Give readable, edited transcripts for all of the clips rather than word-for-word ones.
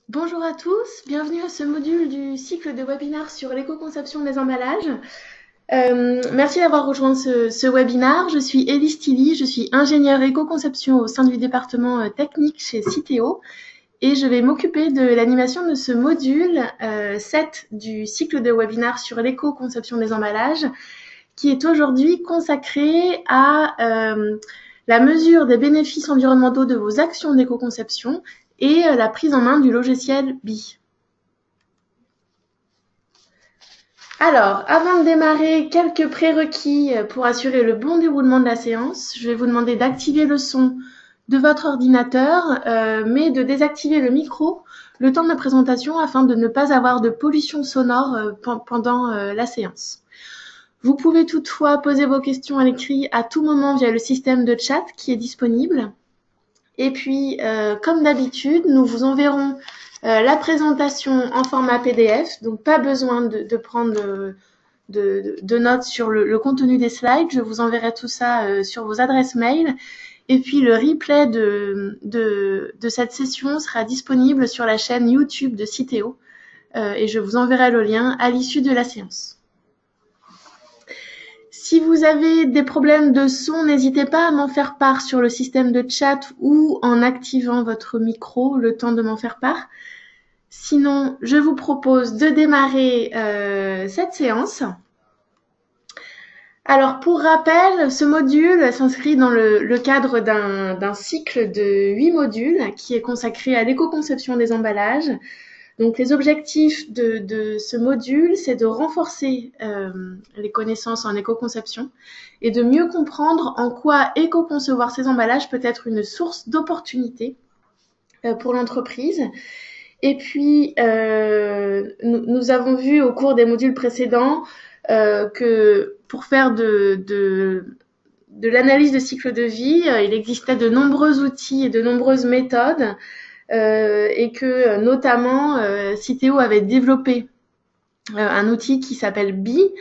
Bonjour à tous, bienvenue à ce module du cycle de webinaires sur l'éco-conception des emballages. Merci d'avoir rejoint ce webinaire. Je suis Élise Tilly, je suis ingénieure éco-conception au sein du département technique chez Citeo et je vais m'occuper de l'animation de ce module 7 du cycle de webinaires sur l'éco-conception des emballages qui est aujourd'hui consacré à la mesure des bénéfices environnementaux de vos actions d'éco-conception et la prise en main du logiciel BI. Alors, avant de démarrer, quelques prérequis pour assurer le bon déroulement de la séance. Je vais vous demander d'activer le son de votre ordinateur, mais de désactiver le micro le temps de la présentation afin de ne pas avoir de pollution sonore pendant la séance. Vous pouvez toutefois poser vos questions à l'écrit à tout moment via le système de chat qui est disponible. Et puis, comme d'habitude, nous vous enverrons la présentation en format PDF, donc pas besoin de prendre de notes sur le contenu des slides. Je vous enverrai tout ça sur vos adresses mail. Et puis le replay de cette session sera disponible sur la chaîne YouTube de Citeo. Et je vous enverrai le lien à l'issue de la séance. Si vous avez des problèmes de son, n'hésitez pas à m'en faire part sur le système de chat ou en activant votre micro le temps de m'en faire part. Sinon, je vous propose de démarrer cette séance. Alors, pour rappel, ce module s'inscrit dans le cadre d'un cycle de 8 modules qui est consacré à l'éco-conception des emballages. Donc, les objectifs de ce module, c'est de renforcer les connaissances en éco-conception et de mieux comprendre en quoi éco-concevoir ces emballages peut être une source d'opportunité pour l'entreprise. Et puis, nous avons vu au cours des modules précédents que pour faire de l'analyse de cycle de vie, il existait de nombreux outils et de nombreuses méthodes et que notamment Citeo avait développé un outil qui s'appelle BI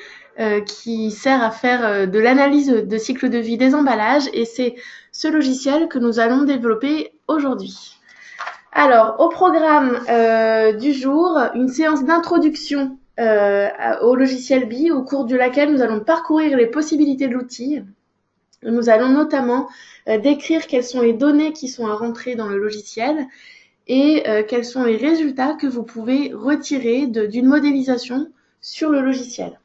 qui sert à faire de l'analyse de cycle de vie des emballages et c'est ce logiciel que nous allons développer aujourd'hui. Alors, au programme du jour, une séance d'introduction au logiciel BI au cours de laquelle nous allons parcourir les possibilités de l'outil. Nous allons notamment décrire quelles sont les données qui sont à rentrer dans le logiciel et quels sont les résultats que vous pouvez retirer d'une modélisation sur le logiciel.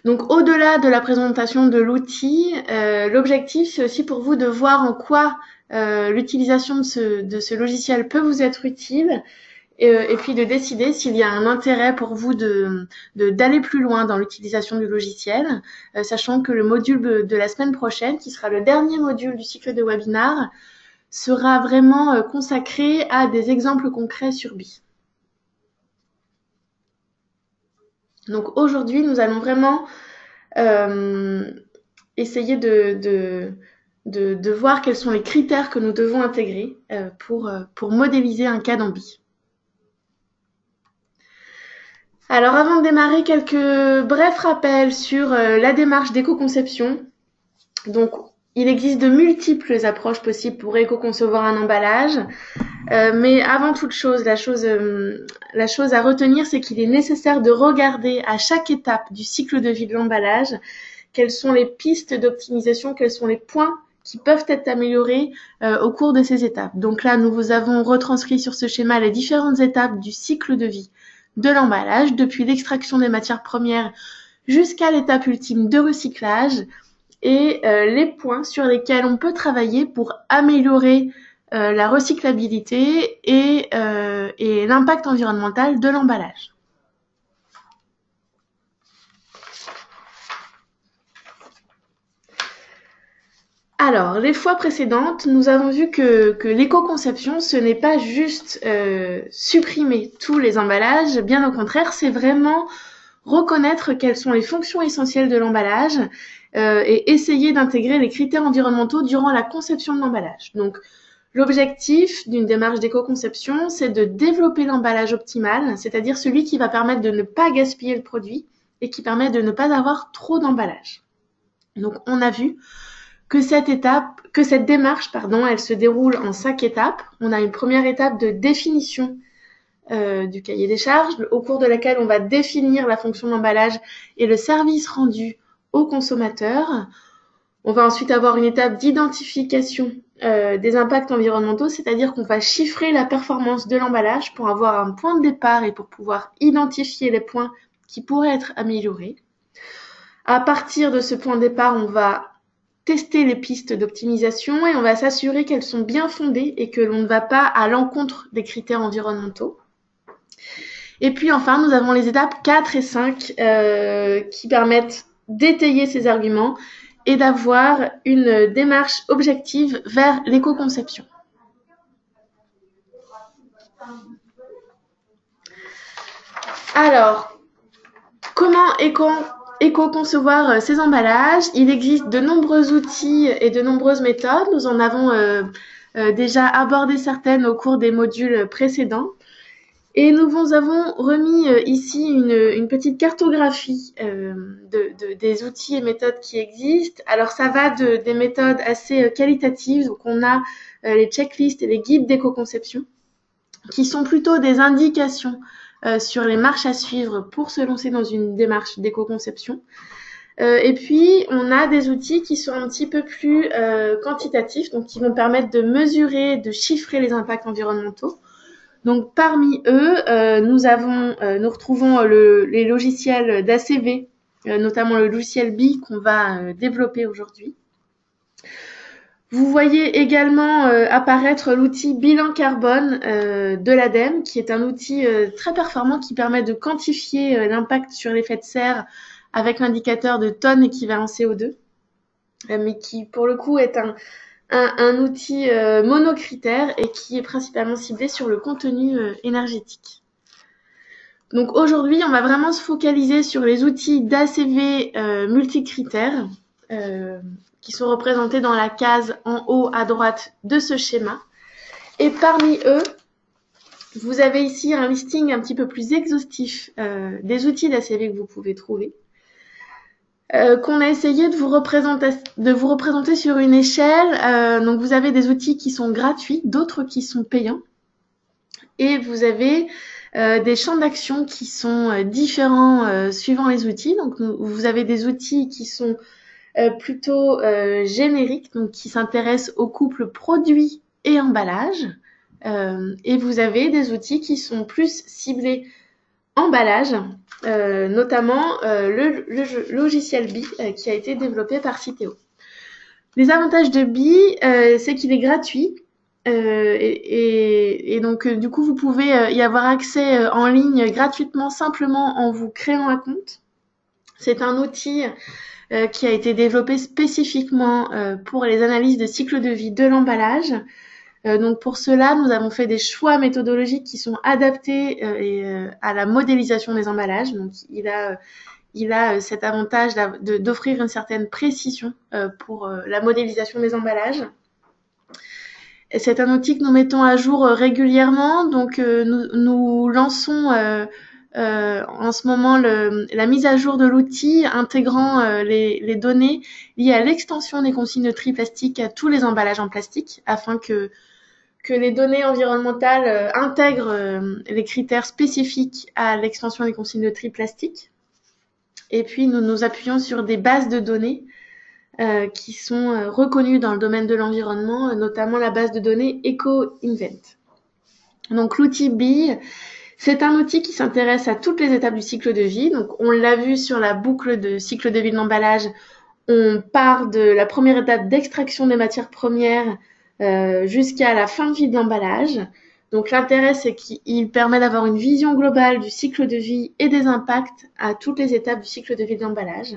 Donc, au-delà de la présentation de l'outil, l'objectif, c'est aussi pour vous de voir en quoi l'utilisation de ce logiciel peut vous être utile et puis de décider s'il y a un intérêt pour vous d'aller plus loin dans l'utilisation du logiciel, sachant que le module de la semaine prochaine, qui sera le dernier module du cycle de webinaire, sera vraiment consacré à des exemples concrets sur BI. Donc aujourd'hui, nous allons vraiment essayer de voir quels sont les critères que nous devons intégrer pour modéliser un cas dans BI. Alors avant de démarrer, quelques brefs rappels sur la démarche d'éco-conception. Donc il existe de multiples approches possibles pour éco-concevoir un emballage. Mais avant toute chose, la chose à retenir, c'est qu'il est nécessaire de regarder à chaque étape du cycle de vie de l'emballage quelles sont les pistes d'optimisation, quels sont les points qui peuvent être améliorés au cours de ces étapes. Donc là, nous vous avons retranscrit sur ce schéma les différentes étapes du cycle de vie de l'emballage, depuis l'extraction des matières premières jusqu'à l'étape ultime de recyclage et les points sur lesquels on peut travailler pour améliorer la recyclabilité et l'impact environnemental de l'emballage. Alors, les fois précédentes, nous avons vu que l'éco-conception, ce n'est pas juste supprimer tous les emballages, bien au contraire, c'est vraiment reconnaître quelles sont les fonctions essentielles de l'emballage et essayer d'intégrer les critères environnementaux durant la conception de l'emballage. Donc, l'objectif d'une démarche d'éco-conception, c'est de développer l'emballage optimal, c'est-à-dire celui qui va permettre de ne pas gaspiller le produit et qui permet de ne pas avoir trop d'emballage. Donc, on a vu que cette démarche, elle se déroule en 5 étapes. On a une première étape de définition du cahier des charges, au cours de laquelle on va définir la fonction d'emballage et le service rendu au consommateur. On va ensuite avoir une étape d'identification des impacts environnementaux, c'est-à-dire qu'on va chiffrer la performance de l'emballage pour avoir un point de départ et pour pouvoir identifier les points qui pourraient être améliorés. À partir de ce point de départ, on va tester les pistes d'optimisation et on va s'assurer qu'elles sont bien fondées et que l'on ne va pas à l'encontre des critères environnementaux. Et puis enfin, nous avons les étapes 4 et 5 qui permettent d'étayer ces arguments et d'avoir une démarche objective vers l'éco-conception. Alors, comment éco-concevoir ces emballages? Il existe de nombreux outils et de nombreuses méthodes. Nous en avons déjà abordé certaines au cours des modules précédents. Et nous avons remis ici une petite cartographie des outils et méthodes qui existent. Alors ça va des méthodes assez qualitatives, donc on a les checklists et les guides d'éco-conception, qui sont plutôt des indications sur les marches à suivre pour se lancer dans une démarche d'éco-conception. Et puis, on a des outils qui sont un petit peu plus quantitatifs, donc qui vont permettre de mesurer, de chiffrer les impacts environnementaux. Donc, parmi eux, nous retrouvons les logiciels d'ACV, notamment le logiciel BI qu'on va développer aujourd'hui. Vous voyez également apparaître l'outil bilan carbone de l'ADEME, qui est un outil très performant qui permet de quantifier l'impact sur l'effet de serre avec l'indicateur de tonnes équivalent CO2, mais qui pour le coup est un outil monocritère et qui est principalement ciblé sur le contenu énergétique. Donc aujourd'hui, on va vraiment se focaliser sur les outils d'ACV multicritères qui sont représentés dans la case en haut à droite de ce schéma. Et parmi eux, vous avez ici un listing un petit peu plus exhaustif des outils d'ACV que vous pouvez trouver. Qu'on a essayé de vous représenter sur une échelle. Donc vous avez des outils qui sont gratuits, d'autres qui sont payants. Et vous avez des champs d'action qui sont différents suivant les outils. Donc vous avez des outils qui sont plutôt génériques, donc qui s'intéressent au couple produit et emballage. Et vous avez des outils qui sont plus ciblés emballage, notamment le logiciel BI qui a été développé par Citeo. Les avantages de BI, c'est qu'il est gratuit et donc du coup vous pouvez y avoir accès en ligne gratuitement simplement en vous créant un compte. C'est un outil qui a été développé spécifiquement pour les analyses de cycle de vie de l'emballage. Donc pour cela, nous avons fait des choix méthodologiques qui sont adaptés à la modélisation des emballages. Donc il a cet avantage d'offrir une certaine précision pour la modélisation des emballages. Et c'est un outil que nous mettons à jour régulièrement. Donc nous lançons en ce moment la mise à jour de l'outil intégrant les données liées à l'extension des consignes de tri plastique à tous les emballages en plastique afin que les données environnementales intègrent les critères spécifiques à l'extension des consignes de tri plastique. Et puis, nous nous appuyons sur des bases de données qui sont reconnues dans le domaine de l'environnement, notamment la base de données EcoInvent. Donc, l'outil BI, c'est un outil qui s'intéresse à toutes les étapes du cycle de vie. Donc, on l'a vu sur la boucle de cycle de vie de l'emballage. On part de la première étape d'extraction des matières premières jusqu'à la fin de vie de l'emballage. Donc l'intérêt, c'est qu'il permet d'avoir une vision globale du cycle de vie et des impacts à toutes les étapes du cycle de vie de l'emballage.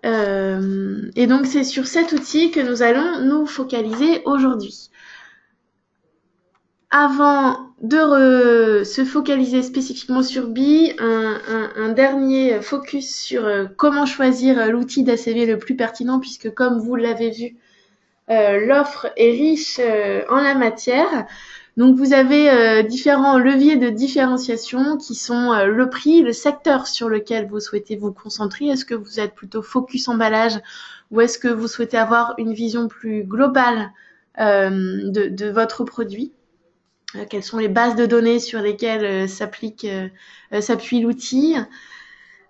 Et donc c'est sur cet outil que nous allons nous focaliser aujourd'hui. Avant de se focaliser spécifiquement sur BI, un dernier focus sur comment choisir l'outil d'ACV le plus pertinent, puisque comme vous l'avez vu, l'offre est riche en la matière. Donc vous avez différents leviers de différenciation qui sont le prix, le secteur sur lequel vous souhaitez vous concentrer. Est-ce que vous êtes plutôt focus emballage ou est-ce que vous souhaitez avoir une vision plus globale de votre produit? Quelles sont les bases de données sur lesquelles s'appuie l'outil?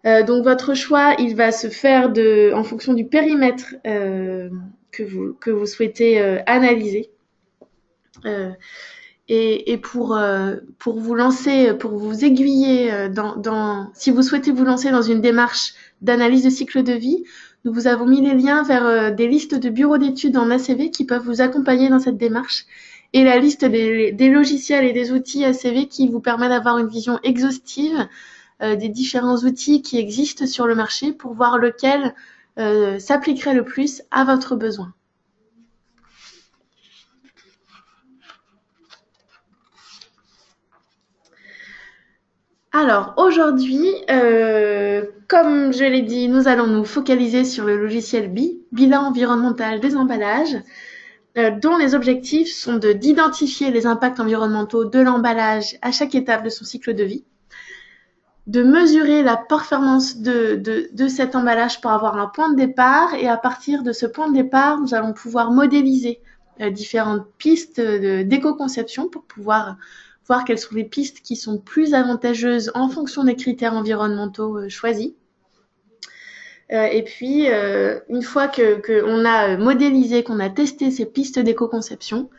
Donc votre choix, il va se faire en fonction du périmètre que vous souhaitez analyser. Et pour vous lancer, pour vous aiguiller si vous souhaitez vous lancer dans une démarche d'analyse de cycle de vie, nous vous avons mis les liens vers des listes de bureaux d'études en ACV qui peuvent vous accompagner dans cette démarche et la liste des logiciels et des outils ACV qui vous permet d'avoir une vision exhaustive des différents outils qui existent sur le marché pour voir lequel s'appliquerait le plus à votre besoin. Alors aujourd'hui, comme je l'ai dit, nous allons nous focaliser sur le logiciel BI, bilan environnemental des emballages, dont les objectifs sont d'identifier les impacts environnementaux de l'emballage à chaque étape de son cycle de vie, de mesurer la performance de cet emballage pour avoir un point de départ, et à partir de ce point de départ, nous allons pouvoir modéliser différentes pistes d'éco-conception pour pouvoir voir quelles sont les pistes qui sont plus avantageuses en fonction des critères environnementaux choisis. Et puis, une fois qu'on a modélisé, qu'on a testé ces pistes d'éco-conception,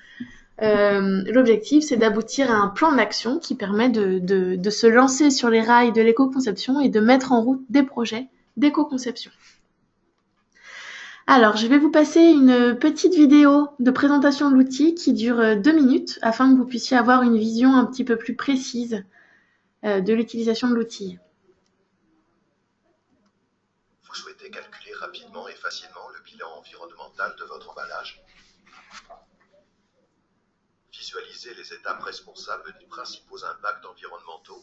l'objectif, c'est d'aboutir à un plan d'action qui permet de se lancer sur les rails de l'éco-conception et de mettre en route des projets d'éco-conception. Alors, je vais vous passer une petite vidéo de présentation de l'outil qui dure 2 minutes afin que vous puissiez avoir une vision un petit peu plus précise de l'utilisation de l'outil. Vous souhaitez calculer rapidement et facilement le bilan environnemental de votre emballage? Visualiser les étapes responsables des principaux impacts environnementaux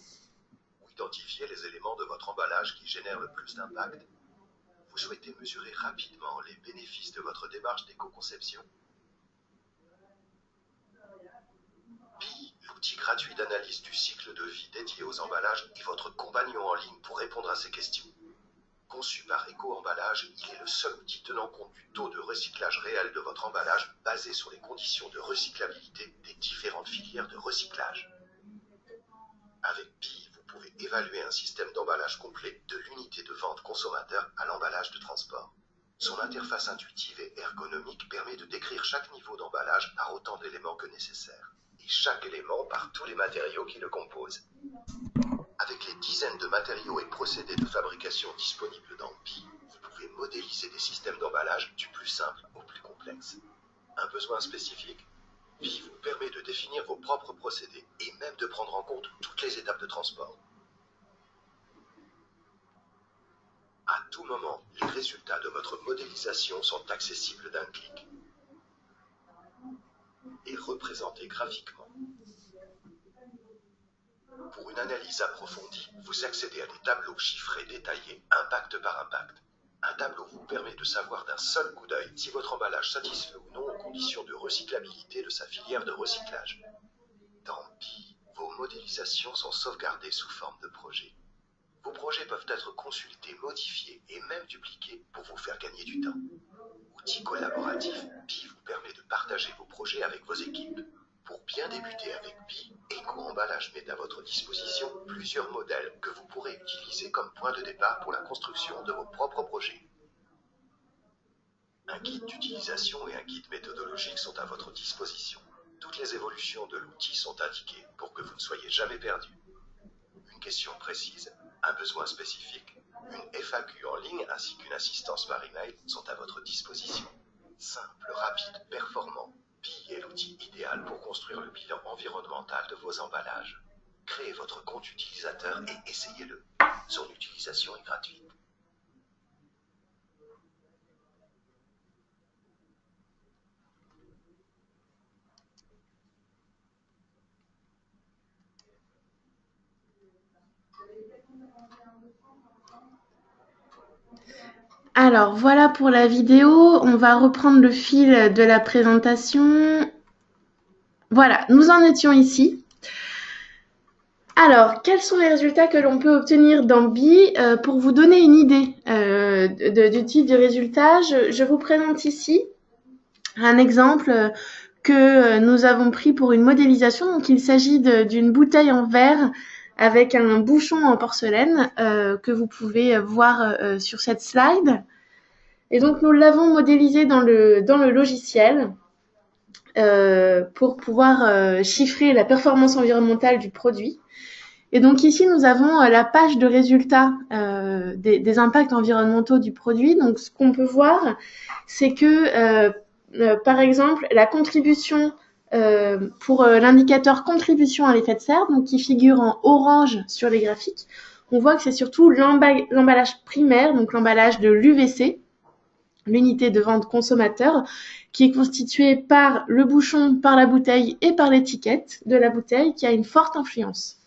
ou identifier les éléments de votre emballage qui génèrent le plus d'impact? Vous souhaitez mesurer rapidement les bénéfices de votre démarche d'éco-conception? BI, l'outil gratuit d'analyse du cycle de vie dédié aux emballages, est votre compagnon en ligne pour répondre à ces questions. Conçu par Éco-Emballage, il est le seul outil tenant compte du taux de recyclage réel de votre emballage basé sur les conditions de recyclabilité des différentes filières de recyclage. Avec BI, vous pouvez évaluer un système d'emballage complet de l'unité de vente consommateur à l'emballage de transport. Son interface intuitive et ergonomique permet de décrire chaque niveau d'emballage par autant d'éléments que nécessaire, et chaque élément par tous les matériaux qui le composent. Avec les dizaines de matériaux et procédés de fabrication disponibles dans BI, vous pouvez modéliser des systèmes d'emballage du plus simple au plus complexe. Un besoin spécifique? BI vous permet de définir vos propres procédés et même de prendre en compte toutes les étapes de transport. À tout moment, les résultats de votre modélisation sont accessibles d'un clic et représentés graphiquement. Pour une analyse approfondie, vous accédez à des tableaux chiffrés détaillés, impact par impact. Un tableau vous permet de savoir d'un seul coup d'œil si votre emballage satisfait ou non aux conditions de recyclabilité de sa filière de recyclage. Dans BI, vos modélisations sont sauvegardées sous forme de projets. Vos projets peuvent être consultés, modifiés et même dupliqués pour vous faire gagner du temps. Outil collaboratif, BI vous permet de partager vos projets avec vos équipes. Pour bien débuter avec BI, Éco-Emballage met à votre disposition plusieurs modèles que vous pourrez utiliser comme point de départ pour la construction de vos propres projets. Un guide d'utilisation et un guide méthodologique sont à votre disposition. Toutes les évolutions de l'outil sont indiquées pour que vous ne soyez jamais perdu. Une question précise, un besoin spécifique, une FAQ en ligne ainsi qu'une assistance par email sont à votre disposition. Simple, rapide, performant, BI est l'outil idéal pour construire le bilan environnemental de vos emballages. Créez votre compte utilisateur et essayez-le. Son utilisation est gratuite. Alors voilà pour la vidéo, on va reprendre le fil de la présentation. Voilà, nous en étions ici. Alors, quels sont les résultats que l'on peut obtenir dans BI? Pour vous donner une idée du type de résultat, je vous présente ici un exemple que nous avons pris pour une modélisation. Donc, il s'agit d'une bouteille en verre avec un bouchon en porcelaine que vous pouvez voir sur cette slide. Et donc, nous l'avons modélisé dans le logiciel pour pouvoir chiffrer la performance environnementale du produit. Et donc ici, nous avons la page de résultats des impacts environnementaux du produit. Donc ce qu'on peut voir, c'est que, par exemple, la contribution pour l'indicateur contribution à l'effet de serre, donc qui figure en orange sur les graphiques, on voit que c'est surtout l'emballage primaire, donc l'emballage de l'UVC, l'unité de vente consommateur, qui est constituée par le bouchon, par la bouteille et par l'étiquette de la bouteille, qui a une forte influence.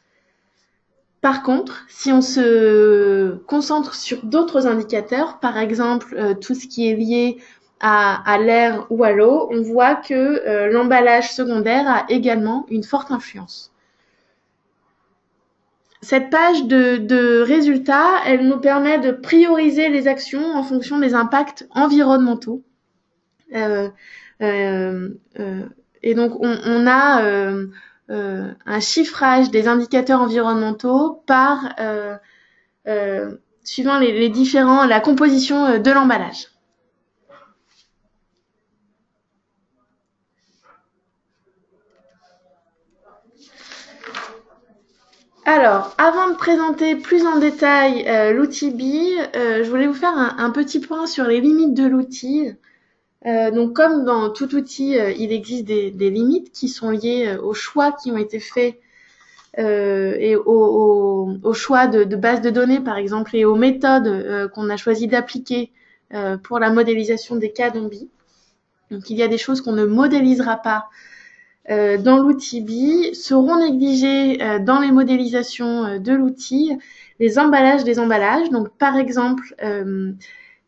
Par contre, si on se concentre sur d'autres indicateurs, par exemple tout ce qui est lié à l'air ou à l'eau, on voit que l'emballage secondaire a également une forte influence. Cette page de résultats, elle nous permet de prioriser les actions en fonction des impacts environnementaux. Et donc, on a un chiffrage des indicateurs environnementaux par suivant les différents, la composition de l'emballage. Alors, avant de présenter plus en détail l'outil BI, je voulais vous faire un petit point sur les limites de l'outil. Donc, comme dans tout outil, il existe des limites qui sont liées aux choix qui ont été faits et au choix de base de données, par exemple, et aux méthodes qu'on a choisi d'appliquer pour la modélisation des cas dans BI. Donc, il y a des choses qu'on ne modélisera pas dans l'outil BI, seront négligées dans les modélisations de l'outil les emballages des emballages. Donc, par exemple,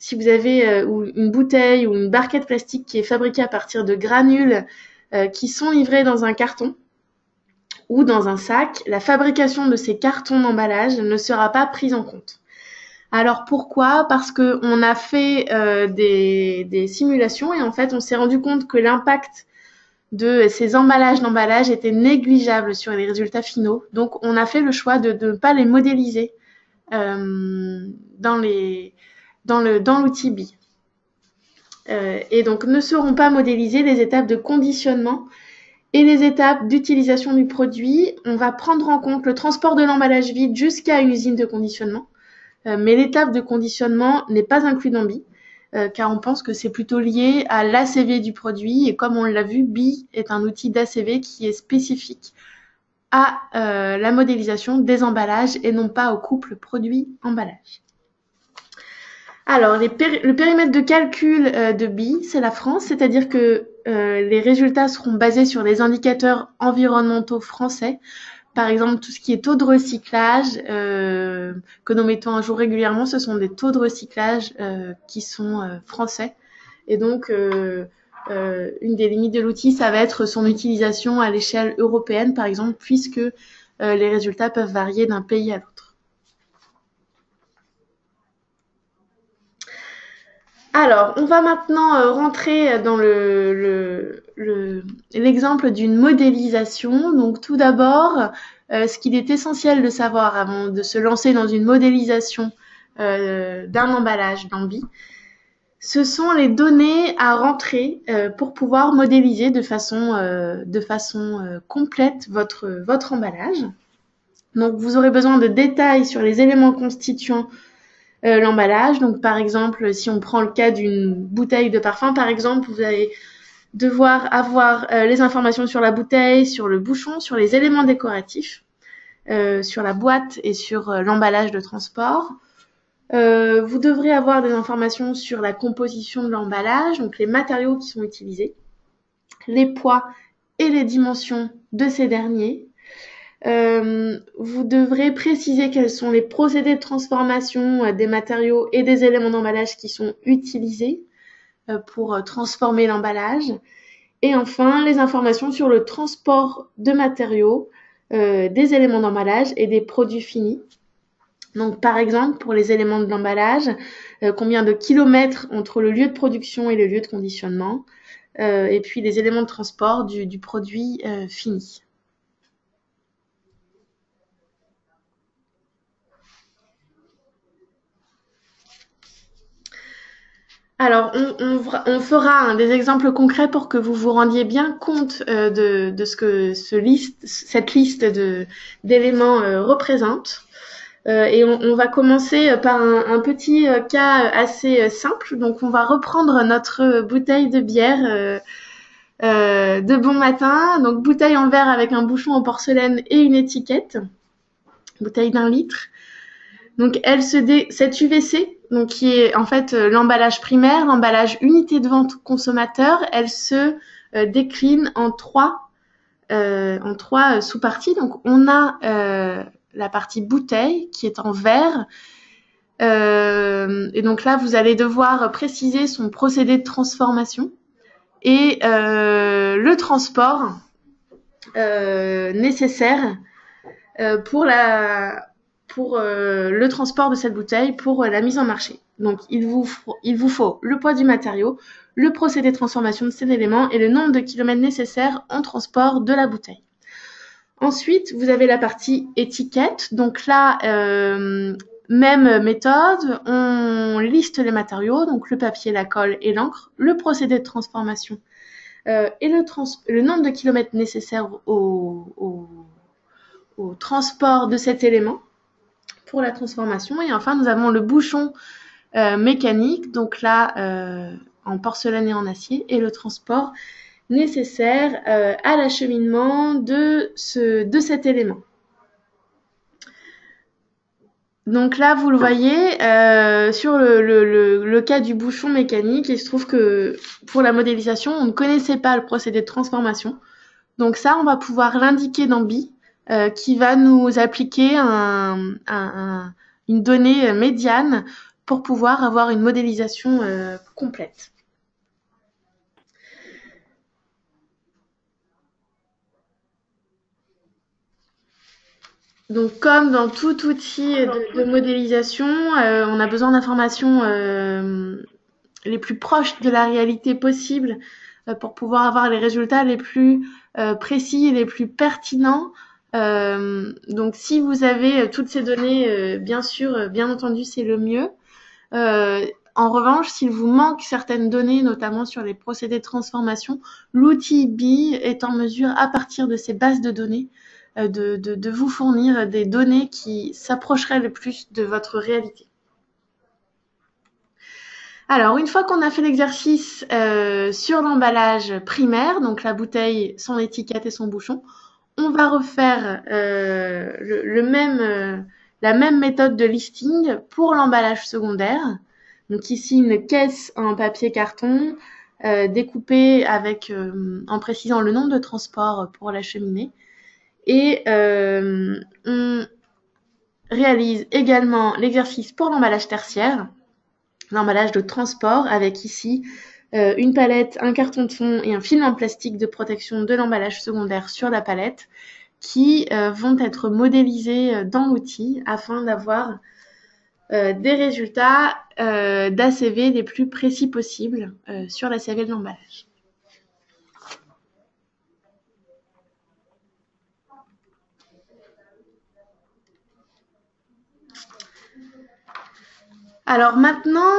si vous avez une bouteille ou une barquette plastique qui est fabriquée à partir de granules qui sont livrés dans un carton ou dans un sac, la fabrication de ces cartons d'emballage ne sera pas prise en compte. Alors pourquoi? Parce qu'on a fait des simulations et en fait on s'est rendu compte que l'impact de ces emballages d'emballage était négligeable sur les résultats finaux. Donc on a fait le choix de ne pas les modéliser dans l'outil BI. Et donc ne seront pas modélisées les étapes de conditionnement et les étapes d'utilisation du produit. On va prendre en compte le transport de l'emballage vide jusqu'à une usine de conditionnement, mais l'étape de conditionnement n'est pas inclue dans BI, car on pense que c'est plutôt lié à l'ACV du produit, et comme on l'a vu, BI est un outil d'ACV qui est spécifique à la modélisation des emballages et non pas au couple produit-emballage. Alors, le périmètre de calcul de BI, c'est la France, c'est-à-dire que les résultats seront basés sur les indicateurs environnementaux français. Par exemple, tout ce qui est taux de recyclage que nous mettons à jour régulièrement, ce sont des taux de recyclage qui sont français. Et donc, une des limites de l'outil, ça va être son utilisation à l'échelle européenne, par exemple, puisque les résultats peuvent varier d'un pays à l'autre. Alors, on va maintenant rentrer dans l'exemple d'une modélisation. Donc, tout d'abord, ce qu'il est essentiel de savoir avant de se lancer dans une modélisation d'un emballage dans BI, ce sont les données à rentrer pour pouvoir modéliser de façon complète votre emballage. Donc, vous aurez besoin de détails sur les éléments constituant l'emballage. Donc, par exemple, si on prend le cas d'une bouteille de parfum, par exemple, vous allez devoir avoir les informations sur la bouteille, sur le bouchon, sur les éléments décoratifs, sur la boîte et sur l'emballage de transport. Vous devrez avoir des informations sur la composition de l'emballage, donc les matériaux qui sont utilisés, les poids et les dimensions de ces derniers. Vous devrez préciser quels sont les procédés de transformation des matériaux et des éléments d'emballage qui sont utilisés pour transformer l'emballage. Et enfin, les informations sur le transport de matériaux des éléments d'emballage et des produits finis. Donc par exemple, pour les éléments de l'emballage, combien de kilomètres entre le lieu de production et le lieu de conditionnement, et puis les éléments de transport du produit fini. Alors, on fera des exemples concrets pour que vous vous rendiez bien compte de ce que cette liste d'éléments représente. Et on va commencer par un petit cas assez simple. Donc, on va reprendre notre bouteille de bière de bon matin. Donc, bouteille en verre avec un bouchon en porcelaine et une étiquette. Bouteille d'1 litre. Donc, cette UVC, donc qui est en fait l'emballage primaire, l'emballage unité de vente consommateur, elle se décline en trois sous-parties. Donc, on a la partie bouteille qui est en verre. Et donc là, vous allez devoir préciser son procédé de transformation et le transport nécessaire pour le transport de cette bouteille pour la mise en marché. Donc, il vous faut le poids du matériau, le procédé de transformation de ces éléments et le nombre de kilomètres nécessaires en transport de la bouteille. Ensuite, vous avez la partie étiquette. Donc là, même méthode, on liste les matériaux, donc le papier, la colle et l'encre, le procédé de transformation et le nombre de kilomètres nécessaires au transport de cet élément pour la transformation. Et enfin, nous avons le bouchon mécanique, donc là, en porcelaine et en acier, et le transport nécessaire à l'acheminement de cet élément. Donc là, vous le voyez, sur le cas du bouchon mécanique, il se trouve que pour la modélisation, on ne connaissait pas le procédé de transformation. Donc ça, on va pouvoir l'indiquer dans BI, qui va nous appliquer une donnée médiane pour pouvoir avoir une modélisation complète. Donc, comme dans tout outil de modélisation, on a besoin d'informations les plus proches de la réalité possible pour pouvoir avoir les résultats les plus précis et les plus pertinents. Donc, si vous avez toutes ces données, bien sûr, bien entendu, c'est le mieux. En revanche, s'il vous manque certaines données, notamment sur les procédés de transformation, l'outil BI est en mesure, à partir de ces bases de données, de vous fournir des données qui s'approcheraient le plus de votre réalité. Alors, une fois qu'on a fait l'exercice sur l'emballage primaire, donc la bouteille, son étiquette et son bouchon, on va refaire la même méthode de listing pour l'emballage secondaire. Donc ici, une caisse en papier carton découpée en précisant le nombre de transports pour l'acheminer. Et on réalise également l'exercice pour l'emballage tertiaire, l'emballage de transport, avec ici une palette, un carton de fond et un film en plastique de protection de l'emballage secondaire sur la palette qui vont être modélisés dans l'outil afin d'avoir des résultats d'ACV les plus précis possibles sur l'ACV de l'emballage. Alors maintenant,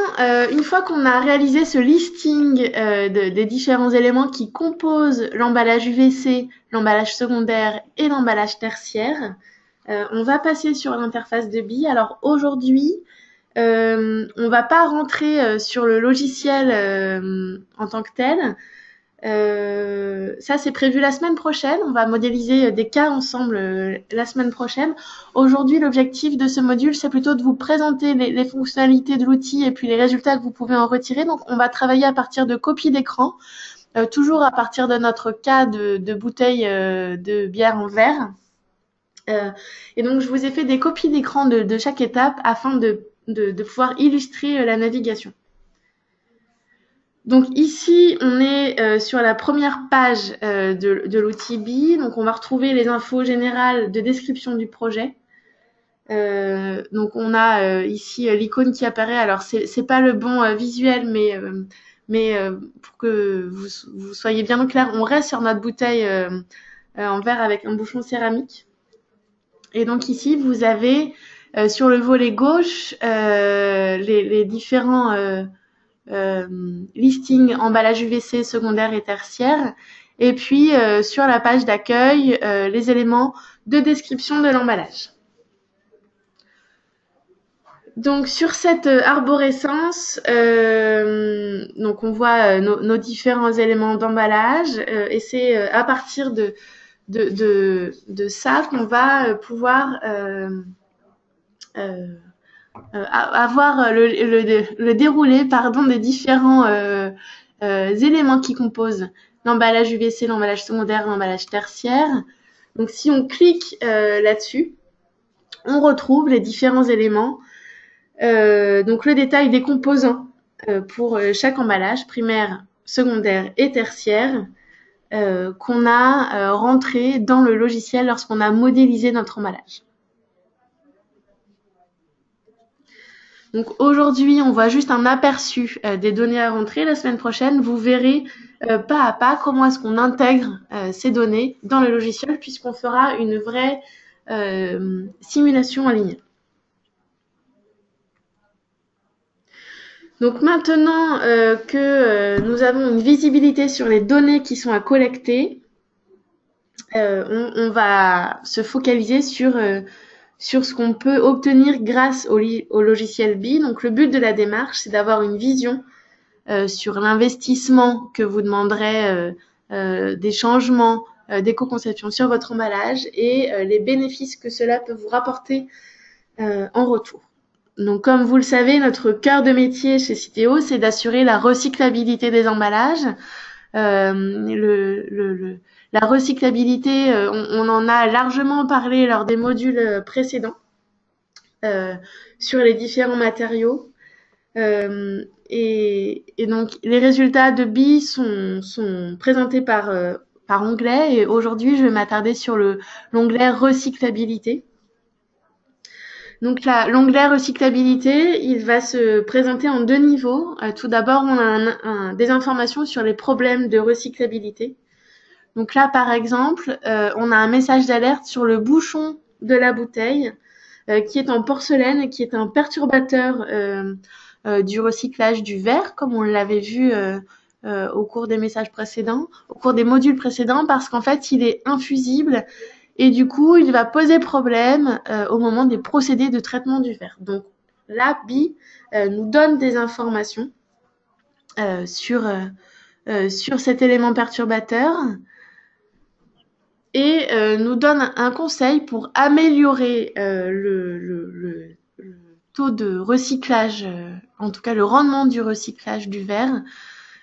une fois qu'on a réalisé ce listing des différents éléments qui composent l'emballage UVC, l'emballage secondaire et l'emballage tertiaire, on va passer sur l'interface de BI. Alors aujourd'hui, on va pas rentrer sur le logiciel en tant que tel. Ça, c'est prévu la semaine prochaine. On va modéliser des cas ensemble la semaine prochaine. Aujourd'hui, l'objectif de ce module, c'est plutôt de vous présenter les fonctionnalités de l'outil et puis les résultats que vous pouvez en retirer. Donc, on va travailler à partir de copies d'écran, toujours à partir de notre cas de bouteille de bière en verre. Et donc, je vous ai fait des copies d'écran de chaque étape afin de pouvoir illustrer la navigation. Donc ici, on est sur la première page de l'outil BI. Donc on va retrouver les infos générales de description du projet. Donc on a ici l'icône qui apparaît. Alors c'est pas le bon visuel, mais pour que vous soyez bien clair, on reste sur notre bouteille en verre avec un bouchon céramique. Et donc ici vous avez sur le volet gauche les différents listings emballage UVC secondaire et tertiaire. Et puis sur la page d'accueil les éléments de description de l'emballage. Donc sur cette arborescence, donc on voit nos différents éléments d'emballage et c'est à partir de ça qu'on va pouvoir avoir le déroulé des différents éléments qui composent l'emballage UVC, l'emballage secondaire, l'emballage tertiaire. Donc si on clique là-dessus, on retrouve les différents éléments. Donc le détail des composants pour chaque emballage, primaire, secondaire et tertiaire, qu'on a rentré dans le logiciel lorsqu'on a modélisé notre emballage. Donc aujourd'hui, on voit juste un aperçu des données à rentrer. La semaine prochaine, vous verrez pas à pas comment est-ce qu'on intègre ces données dans le logiciel puisqu'on fera une vraie simulation en ligne. Donc maintenant que nous avons une visibilité sur les données qui sont à collecter, on va se focaliser sur ce qu'on peut obtenir grâce au logiciel BI. Donc le but de la démarche, c'est d'avoir une vision sur l'investissement que vous demanderez, des changements d'éco-conception sur votre emballage et les bénéfices que cela peut vous rapporter en retour. Donc, comme vous le savez, notre cœur de métier chez Citeo, c'est d'assurer la recyclabilité des emballages. La recyclabilité, on en a largement parlé lors des modules précédents sur les différents matériaux. Et donc, les résultats de BI sont présentés par onglet. Et aujourd'hui, je vais m'attarder sur l'onglet recyclabilité. Donc l'onglet recyclabilité, il va se présenter en deux niveaux. Tout d'abord, on a des informations sur les problèmes de recyclabilité. Donc là, par exemple, on a un message d'alerte sur le bouchon de la bouteille qui est en porcelaine et qui est un perturbateur du recyclage du verre, comme on l'avait vu au cours des messages précédents, au cours des modules précédents, parce qu'en fait, il est infusible. Et du coup, il va poser problème au moment des procédés de traitement du verre. Donc, là, BI nous donne des informations sur cet élément perturbateur et nous donne un conseil pour améliorer le taux de recyclage, en tout cas le rendement du recyclage du verre.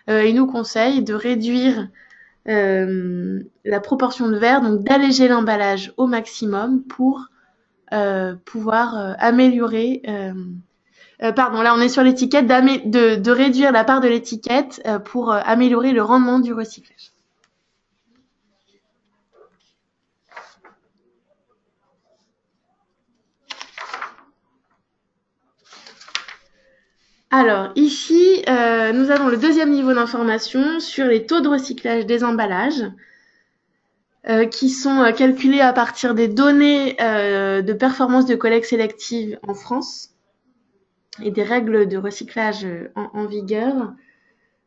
Il nous conseille de réduire la proportion de verre, donc d'alléger l'emballage au maximum pour pouvoir améliorer. Pardon, là on est sur l'étiquette, de réduire la part de l'étiquette pour améliorer le rendement du recyclage. Alors ici, nous avons le deuxième niveau d'information sur les taux de recyclage des emballages qui sont calculés à partir des données de performance de collecte sélective en France et des règles de recyclage en vigueur.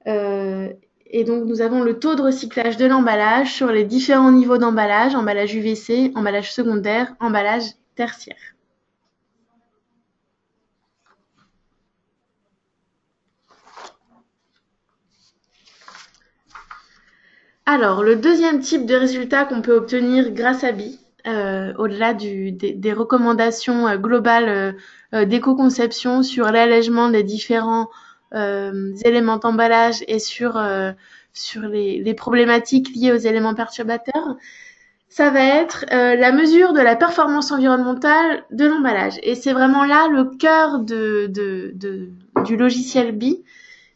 Et donc nous avons le taux de recyclage de l'emballage sur les différents niveaux d'emballage, emballage UVC, emballage secondaire, emballage tertiaire. Alors, le deuxième type de résultat qu'on peut obtenir grâce à BI, au-delà des recommandations globales d'éco-conception sur l'allègement des différents éléments d'emballage et sur les problématiques liées aux éléments perturbateurs, ça va être la mesure de la performance environnementale de l'emballage. Et c'est vraiment là le cœur du logiciel BI.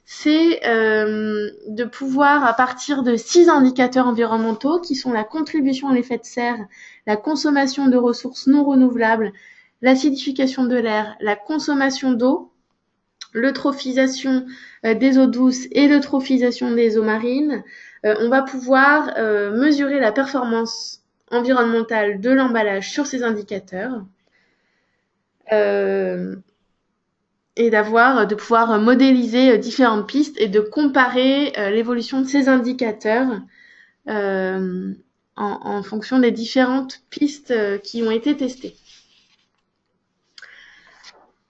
c'est de pouvoir, à partir de 6 indicateurs environnementaux, qui sont la contribution à l'effet de serre, la consommation de ressources non renouvelables, l'acidification de l'air, la consommation d'eau, l'eutrophisation des eaux douces et l'eutrophisation des eaux marines, on va pouvoir mesurer la performance environnementale de l'emballage sur ces indicateurs. Et de pouvoir modéliser différentes pistes et de comparer l'évolution de ces indicateurs en fonction des différentes pistes qui ont été testées.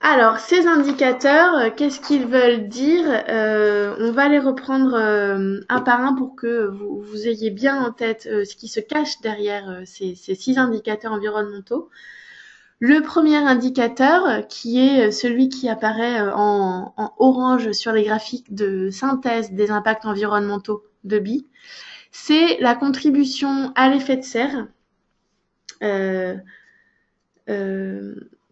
Alors, ces indicateurs, qu'est-ce qu'ils veulent dire? On va les reprendre un par un pour que vous ayez bien en tête ce qui se cache derrière ces 6 indicateurs environnementaux. Le premier indicateur, qui est celui qui apparaît en orange sur les graphiques de synthèse des impacts environnementaux de BI, c'est la contribution à l'effet de serre.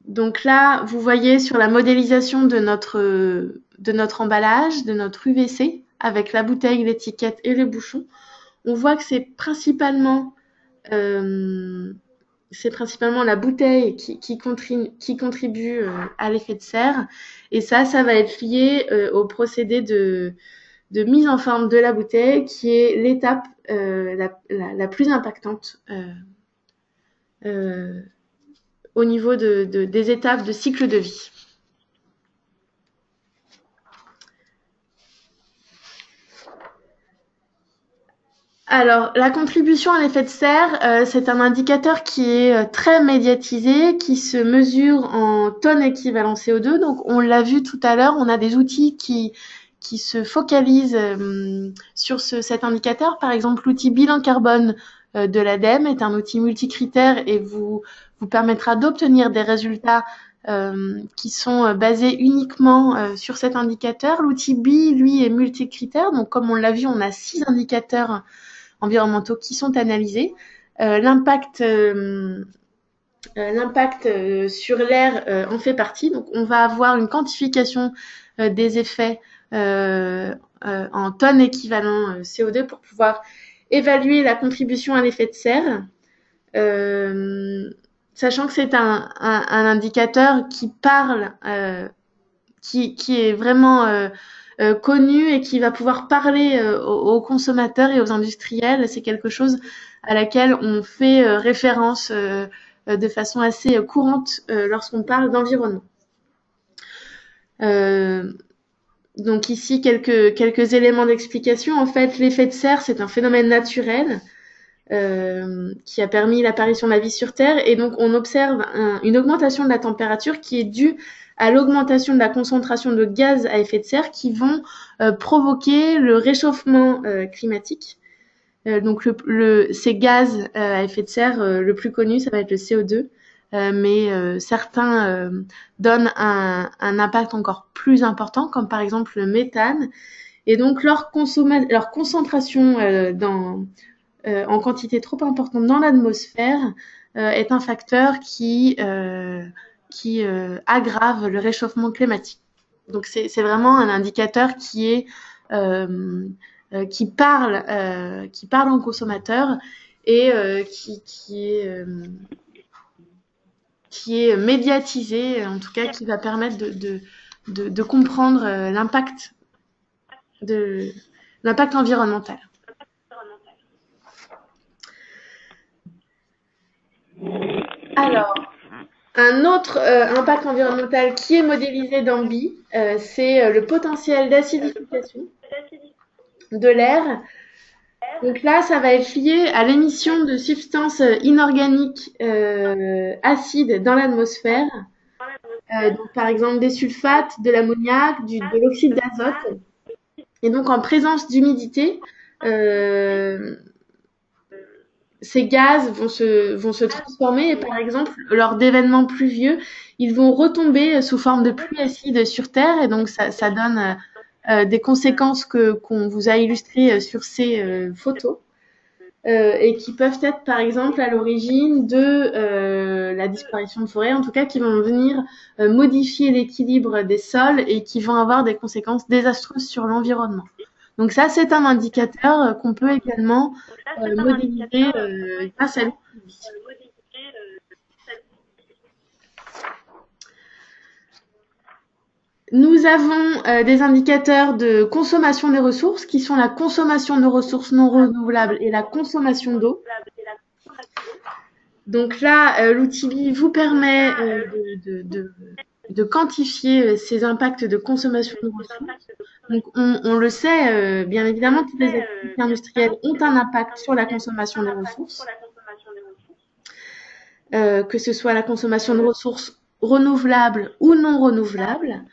Donc là, vous voyez sur la modélisation de notre emballage, de notre UVC, avec la bouteille, l'étiquette et le bouchon, on voit que c'est principalement la bouteille qui contribue à l'effet de serre. Et ça va être lié au procédé de mise en forme de la bouteille, qui est l'étape la plus impactante au niveau des étapes de cycle de vie. Alors, la contribution à l'effet de serre, c'est un indicateur qui est très médiatisé, qui se mesure en tonnes équivalent CO2. Donc, on l'a vu tout à l'heure, on a des outils qui se focalisent sur cet indicateur. Par exemple, l'outil bilan carbone de l'ADEME est un outil multicritère et vous permettra d'obtenir des résultats qui sont basés uniquement sur cet indicateur. L'outil BI, lui, est multicritère. Donc, comme on l'a vu, on a 6 indicateurs environnementaux qui sont analysés. L'impact sur l'air en fait partie. Donc, on va avoir une quantification des effets en tonnes équivalent CO2 pour pouvoir évaluer la contribution à l'effet de serre. Sachant que c'est un indicateur qui parle, qui est vraiment connu et qui va pouvoir parler aux consommateurs et aux industriels. C'est quelque chose à laquelle on fait référence de façon assez courante lorsqu'on parle d'environnement. Donc ici, quelques éléments d'explication. En fait, l'effet de serre, c'est un phénomène naturel qui a permis l'apparition de la vie sur Terre. Et donc, on observe une augmentation de la température qui est due à l'augmentation de la concentration de gaz à effet de serre qui vont provoquer le réchauffement climatique. Donc, ces gaz à effet de serre, le plus connu, ça va être le CO2. Mais certains donnent un impact encore plus important, comme par exemple le méthane. Et donc, leur concentration en quantité trop importante dans l'atmosphère est un facteur qui aggrave le réchauffement climatique. Donc, c'est vraiment un indicateur qui parle aux consommateurs et qui est médiatisé, en tout cas qui va permettre de comprendre l'impact environnemental. Alors, un autre impact environnemental qui est modélisé dans BI, c'est le potentiel d'acidification de l'air. Donc là, ça va être lié à l'émission de substances inorganiques acides dans l'atmosphère. Donc par exemple des sulfates, de l'ammoniac, de l'oxyde d'azote. Et donc en présence d'humidité, ces gaz vont se transformer et par exemple, lors d'événements pluvieux, ils vont retomber sous forme de pluie acide sur Terre et donc ça donne des conséquences qu'on vous a illustrées sur ces photos. et qui peuvent être par exemple à l'origine de la disparition de forêts, en tout cas qui vont venir modifier l'équilibre des sols et qui vont avoir des conséquences désastreuses sur l'environnement. Donc ça, c'est un indicateur qu'on peut également modéliser grâce à l'outil. Nous avons des indicateurs de consommation des ressources qui sont la consommation de ressources non renouvelables et la consommation d'eau. Donc là, l'outil BI vous permet de quantifier ces impacts de consommation de ressources. Donc on le sait, bien évidemment, toutes les activités industrielles ont un impact sur la consommation des ressources, que ce soit la consommation de ressources renouvelables ou non renouvelables.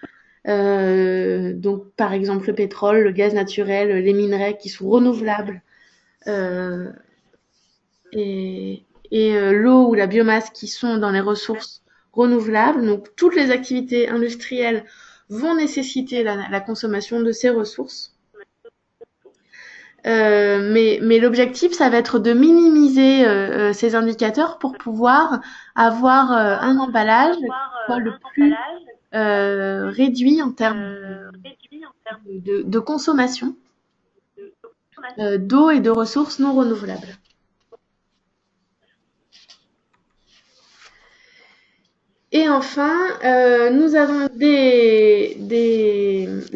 Donc par exemple le pétrole, le gaz naturel, les minerais qui sont renouvelables et l'eau ou la biomasse qui sont dans les ressources renouvelables. Donc toutes les activités industrielles vont nécessiter la consommation de ces ressources. Mais l'objectif, ça va être de minimiser ces indicateurs pour pouvoir avoir un emballage qui soit le plus réduit en termes de consommation d'eau et de ressources non renouvelables. Et enfin, nous avons des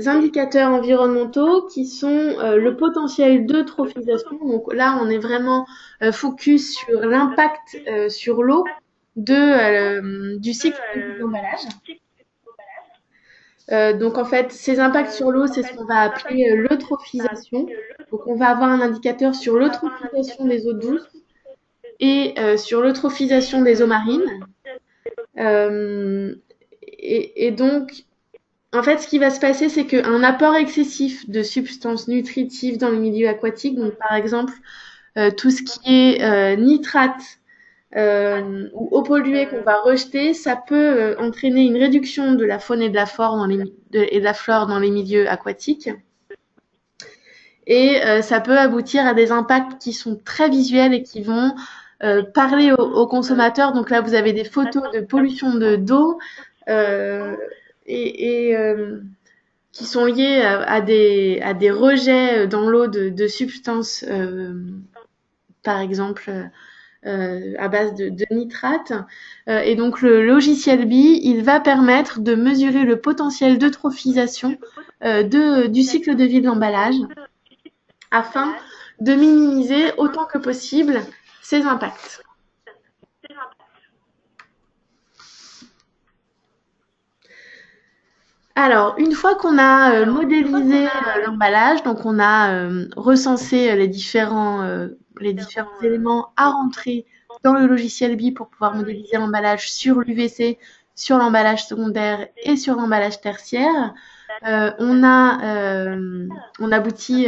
indicateurs environnementaux qui sont le potentiel d'eutrophisation. Donc là, on est vraiment focus sur l'impact sur l'eau du cycle de l'emballage. Donc en fait, ces impacts sur l'eau, c'est ce qu'on va appeler l'eutrophisation. Donc on va avoir un indicateur sur l'eutrophisation des eaux douces et sur l'eutrophisation des eaux marines. Et donc, en fait, ce qui va se passer, c'est qu'un apport excessif de substances nutritives dans le milieu aquatique, donc par exemple tout ce qui est nitrate ou eau polluée qu'on va rejeter, ça peut entraîner une réduction de la faune et de la flore dans les milieux aquatiques. Et ça peut aboutir à des impacts qui sont très visuels et qui vont parler aux consommateurs. Donc là, vous avez des photos de pollution d'eau qui sont liées à des rejets dans l'eau de substances, par exemple, à base de nitrate. Et donc le logiciel BI, il va permettre de mesurer le potentiel d'eutrophisation du cycle de vie de l'emballage afin de minimiser autant que possible ces impacts. Alors, une fois qu'on a modélisé l'emballage, donc on a recensé les différents éléments à rentrer dans le logiciel BI pour pouvoir modéliser l'emballage sur l'UVC, sur l'emballage secondaire et sur l'emballage tertiaire, on aboutit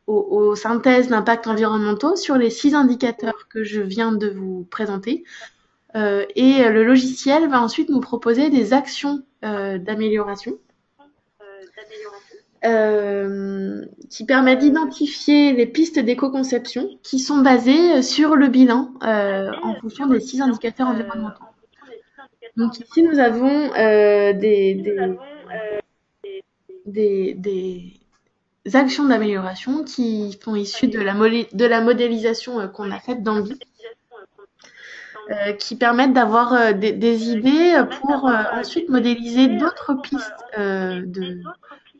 aux synthèses d'impacts environnementaux sur les 6 indicateurs que je viens de vous présenter. Et le logiciel va ensuite nous proposer des actions d'amélioration qui permettent d'identifier les pistes d'éco-conception qui sont basées sur le bilan en fonction des 6 indicateurs environnementaux. Donc ici, nous avons des actions d'amélioration qui sont issues de la modélisation qu'on a faite dans BI, qui permettent d'avoir des idées pour ensuite modéliser d'autres pistes de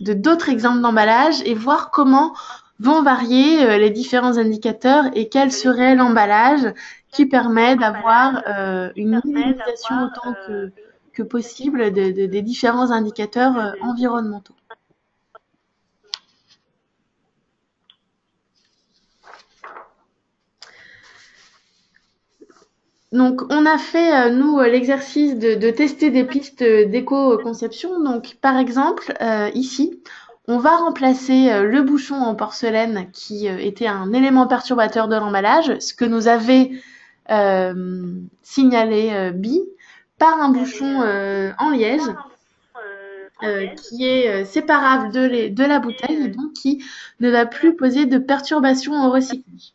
d'autres exemples d'emballage et voir comment vont varier les différents indicateurs et quel serait l'emballage qui permet d'avoir une minimisation autant que possible des différents indicateurs environnementaux. Donc, on a fait, nous, l'exercice de tester des pistes d'éco-conception. Donc, par exemple, ici, on va remplacer le bouchon en porcelaine qui était un élément perturbateur de l'emballage, ce que nous avait signalé BI, par un bouchon en liège qui est séparable de la bouteille et donc qui ne va plus poser de perturbation au recyclage.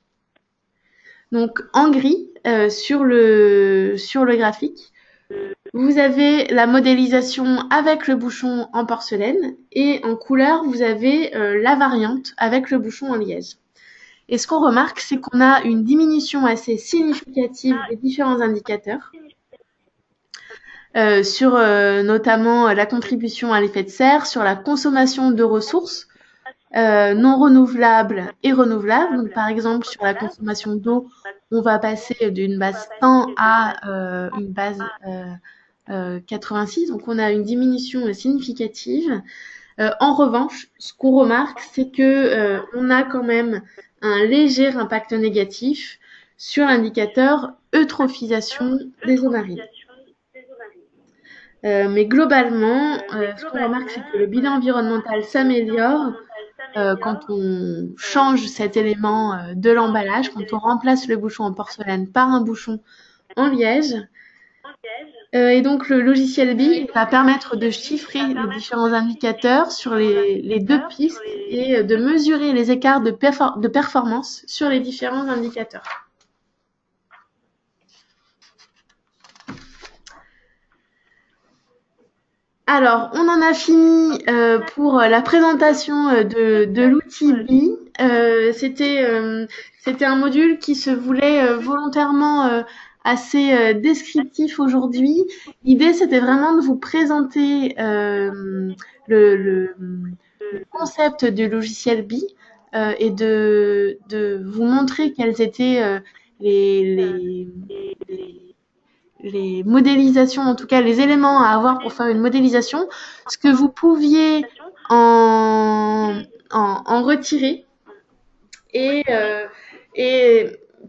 Donc en gris sur le graphique, vous avez la modélisation avec le bouchon en porcelaine et en couleur, vous avez la variante avec le bouchon en liège. Et ce qu'on remarque, c'est qu'on a une diminution assez significative des différents indicateurs sur notamment la contribution à l'effet de serre, sur la consommation de ressources non renouvelables et renouvelables. Donc par exemple, sur la consommation d'eau, on va passer d'une base 100 à une base 86, donc on a une diminution significative. En revanche, ce qu'on remarque, c'est que on a quand même un léger impact négatif sur l'indicateur eutrophisation des eaux marines. Mais globalement, ce qu'on remarque, c'est que le bilan environnemental s'améliore quand on change cet élément de l'emballage, quand on remplace le bouchon en porcelaine par un bouchon en liège. Et donc le logiciel BI va permettre de chiffrer les différents indicateurs sur les deux pistes et de mesurer les écarts de performance sur les différents indicateurs. Alors, on en a fini pour la présentation de l'outil BI. C'était un module qui se voulait volontairement assez descriptif aujourd'hui. L'idée, c'était vraiment de vous présenter le concept du logiciel BI et de vous montrer quels étaient les modélisations, en tout cas les éléments à avoir pour faire une modélisation, ce que vous pouviez en retirer et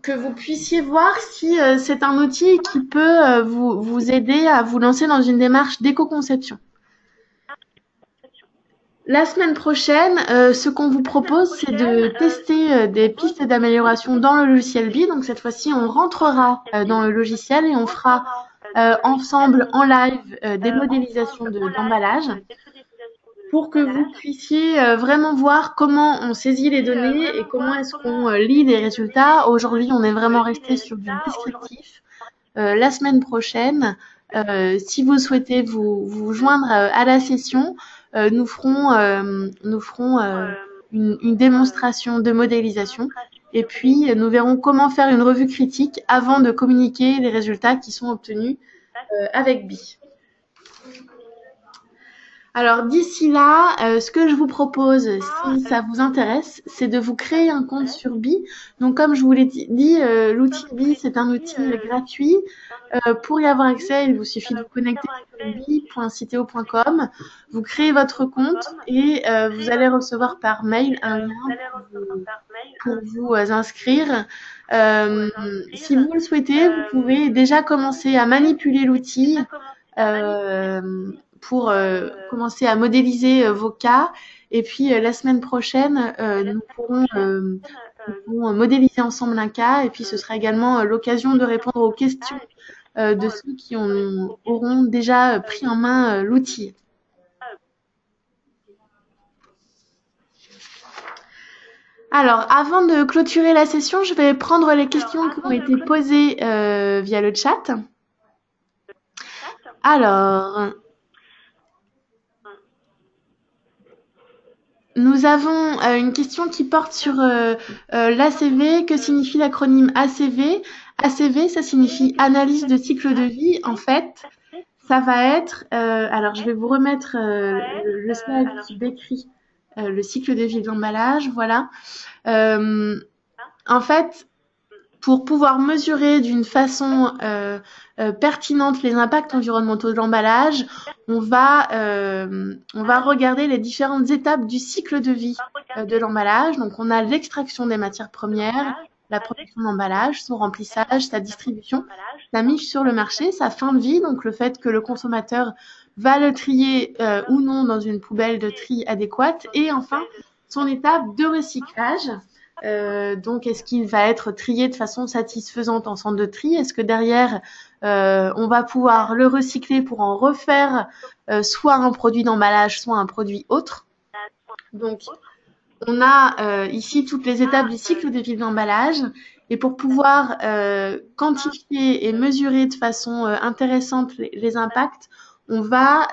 que vous puissiez voir si c'est un outil qui peut vous aider à vous lancer dans une démarche d'éco-conception. La semaine prochaine, ce qu'on vous propose, c'est de tester des pistes d'amélioration dans le logiciel BI. Donc cette fois-ci, on rentrera dans le logiciel et on fera ensemble en live des modélisations d'emballage pour que vous puissiez vraiment voir comment on saisit les données et comment est-ce qu'on lit les résultats. Aujourd'hui, on est vraiment resté sur du descriptif. La semaine prochaine, si vous souhaitez vous joindre à la session, nous ferons une démonstration de modélisation et puis nous verrons comment faire une revue critique avant de communiquer les résultats qui sont obtenus avec BI. Alors d'ici là, ce que je vous propose, si ça vous intéresse, c'est de vous créer un compte sur BI. Donc comme je vous l'ai dit, l'outil BI, c'est un outil gratuit. Pour y avoir accès, il vous suffit de vous connecter sur bi.citeo.com. Vous créez votre compte et vous allez recevoir par mail un lien pour vous inscrire. Si vous le souhaitez, vous pouvez déjà commencer à manipuler l'outil pour commencer à modéliser vos cas. Et puis la semaine prochaine, nous pourrons modéliser ensemble un cas. Et puis ce sera également l'occasion de répondre aux questions de ceux qui auront déjà pris en main l'outil. Alors, avant de clôturer la session, je vais prendre les questions qui ont été posées via le chat. Alors, nous avons une question qui porte sur l'ACV. Que signifie l'acronyme ACV? ACV, ça signifie analyse de cycle de vie. En fait, ça va être... alors, je vais vous remettre le slide qui décrit le cycle de vie de l'emballage. Voilà. En fait, pour pouvoir mesurer d'une façon pertinente les impacts environnementaux de l'emballage, on va regarder les différentes étapes du cycle de vie de l'emballage. Donc, on a l'extraction des matières premières, la production d'emballage, son remplissage, sa distribution, sa mise sur le marché, sa fin de vie, donc le fait que le consommateur va le trier ou non dans une poubelle de tri adéquate, et enfin, son étape de recyclage. Donc, est-ce qu'il va être trié de façon satisfaisante en centre de tri? Est-ce que derrière, on va pouvoir le recycler pour en refaire soit un produit d'emballage, soit un produit autre? Donc, on a ici toutes les étapes du cycle de vie de l'emballage. Et pour pouvoir quantifier et mesurer de façon intéressante les impacts, on va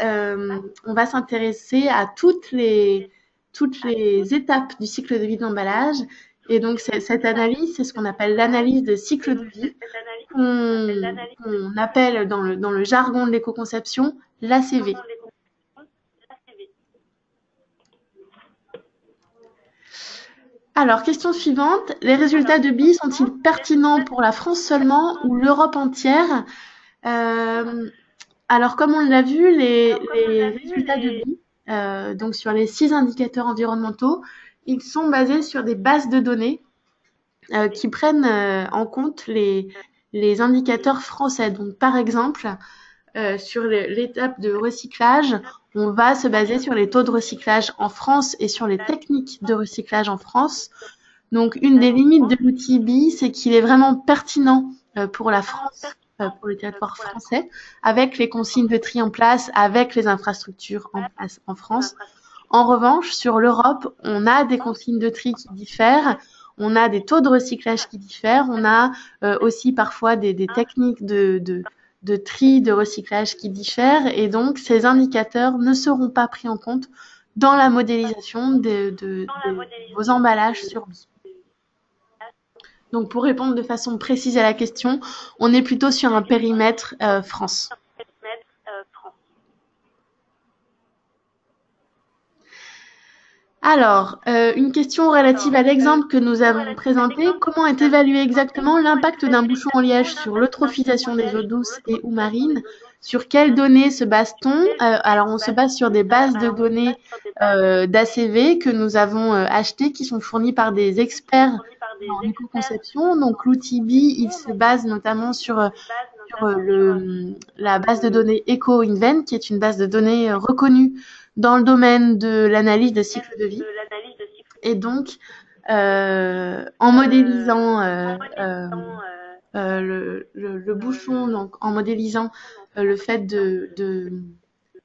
s'intéresser à toutes les étapes du cycle de vie de l'emballage. Et donc, cette analyse, c'est ce qu'on appelle l'analyse de cycle de vie, qu'on appelle dans le jargon de l'éco-conception l'ACV. Alors, question suivante. Les résultats de BI sont-ils pertinents pour la France seulement ou l'Europe entière? Alors, comme on l'a vu, les résultats de BI, donc sur les 6 indicateurs environnementaux, ils sont basés sur des bases de données qui prennent en compte les indicateurs français. Donc, par exemple, sur l'étape de recyclage, on va se baser sur les taux de recyclage en France et sur les techniques de recyclage en France. Donc, une des limites de l'outil BI, c'est qu'il est vraiment pertinent pour la France, pour le territoire français, avec les consignes de tri en place, avec les infrastructures en place en France. En revanche, sur l'Europe, on a des consignes de tri qui diffèrent, on a des taux de recyclage qui diffèrent, on a aussi parfois des techniques de tri, de recyclage qui diffèrent, et donc ces indicateurs ne seront pas pris en compte dans la modélisation de vos emballages sur BI. Donc, pour répondre de façon précise à la question, on est plutôt sur un périmètre France. Alors, une question relative à l'exemple que nous avons présenté. Comment est évalué exactement l'impact d'un bouchon en liège sur l'eutrophisation des eaux douces et ou marines? Sur quelles données se base-t-on? Alors, on se base sur des bases de données d'ACV que nous avons achetées, qui sont fournies par des experts en éco-conception. Donc, l'outil BI, il se base notamment sur la base de données EcoInvent, qui est une base de données reconnue dans le domaine de l'analyse de cycle de vie. Et donc, en modélisant le bouchon, donc en modélisant le fait de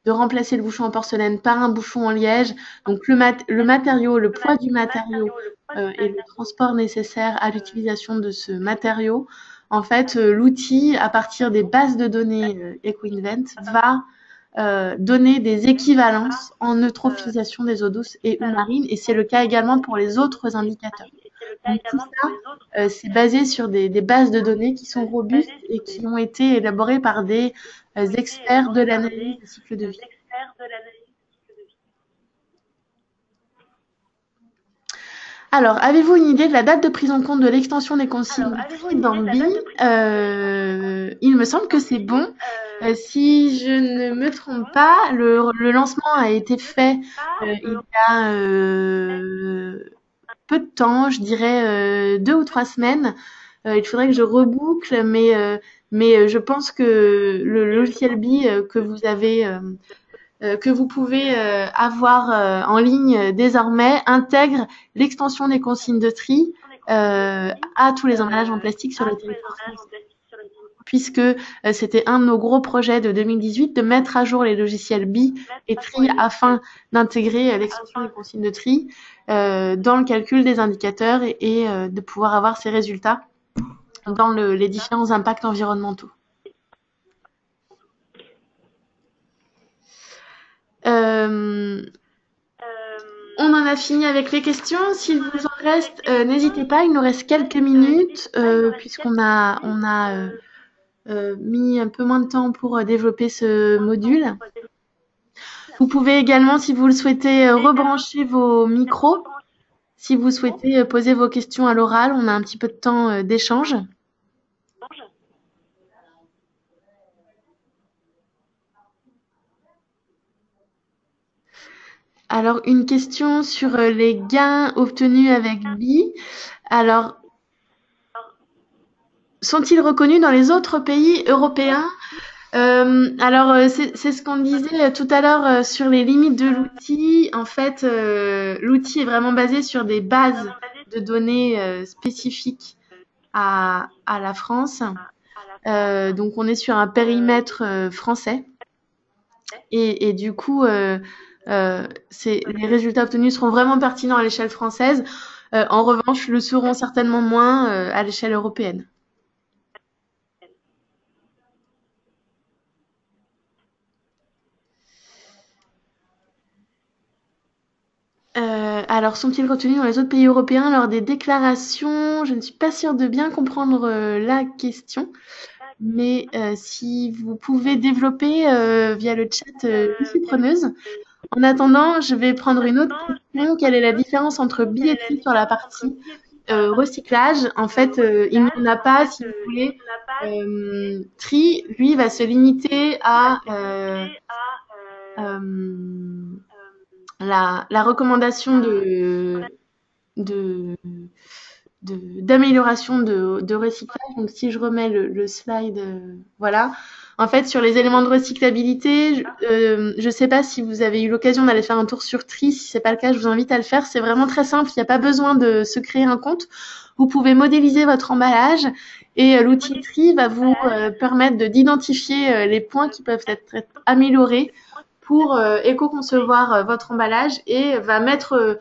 remplacer le bouchon en porcelaine par un bouchon en liège, donc le matériau, le poids du matériau et le transport nécessaire à l'utilisation de ce matériau, en fait, l'outil, à partir des bases de données EcoInvent, va donner des équivalences en eutrophisation des eaux douces et ou marines, et c'est le cas également pour les autres indicateurs. Donc tout ça, c'est basé sur des bases de données qui sont robustes et qui ont été élaborées par des experts de l'analyse du cycle de vie. Alors, avez-vous une idée de la date de prise en compte de l'extension des consignes dans BI? Il me semble que c'est bon. Si je ne me trompe pas, le lancement a été fait il y a peu de temps, je dirais 2 ou 3 semaines. Il faudrait que je reboucle, mais je pense que le logiciel BI que vous pouvez avoir en ligne désormais intègre l'extension des consignes de tri à tous les emballages en plastique sur le territoire français. Puisque c'était un de nos gros projets de 2018 de mettre à jour les logiciels BI et tri afin d'intégrer l'extension des consignes de tri dans le calcul des indicateurs et de pouvoir avoir ces résultats dans les différents impacts environnementaux. On en a fini avec les questions. S'il vous en reste, n'hésitez pas, il nous reste quelques minutes puisqu'on a mis un peu moins de temps pour développer ce module. Vous pouvez également, si vous le souhaitez, rebrancher vos micros. Si vous souhaitez poser vos questions à l'oral, on a un petit peu de temps d'échange. Alors, une question sur les gains obtenus avec BI. Alors, sont-ils reconnus dans les autres pays européens? Alors, c'est ce qu'on disait tout à l'heure sur les limites de l'outil. En fait, l'outil est vraiment basé sur des bases de données spécifiques à la France. Donc, on est sur un périmètre français. Et du coup, les résultats obtenus seront vraiment pertinents à l'échelle française. En revanche, le seront certainement moins à l'échelle européenne. Alors, sont-ils retenus dans les autres pays européens lors des déclarations? Je ne suis pas sûre de bien comprendre la question, mais si vous pouvez développer via le chat, je suis preneuse. En attendant, je vais prendre une autre question. Quelle est la différence entre billetterie sur la partie recyclage? En fait, il n'y en a pas, si vous voulez. Tri, lui, va se limiter à euh, la recommandation de, d'amélioration de recyclage. Donc, si je remets le slide, voilà. En fait, sur les éléments de recyclabilité, je sais pas si vous avez eu l'occasion d'aller faire un tour sur Tri. Si c'est pas le cas, je vous invite à le faire. C'est vraiment très simple. Il n'y a pas besoin de se créer un compte. Vous pouvez modéliser votre emballage et l'outil Tri va vous permettre d'identifier les points qui peuvent être améliorés pour éco-concevoir votre emballage et va mettre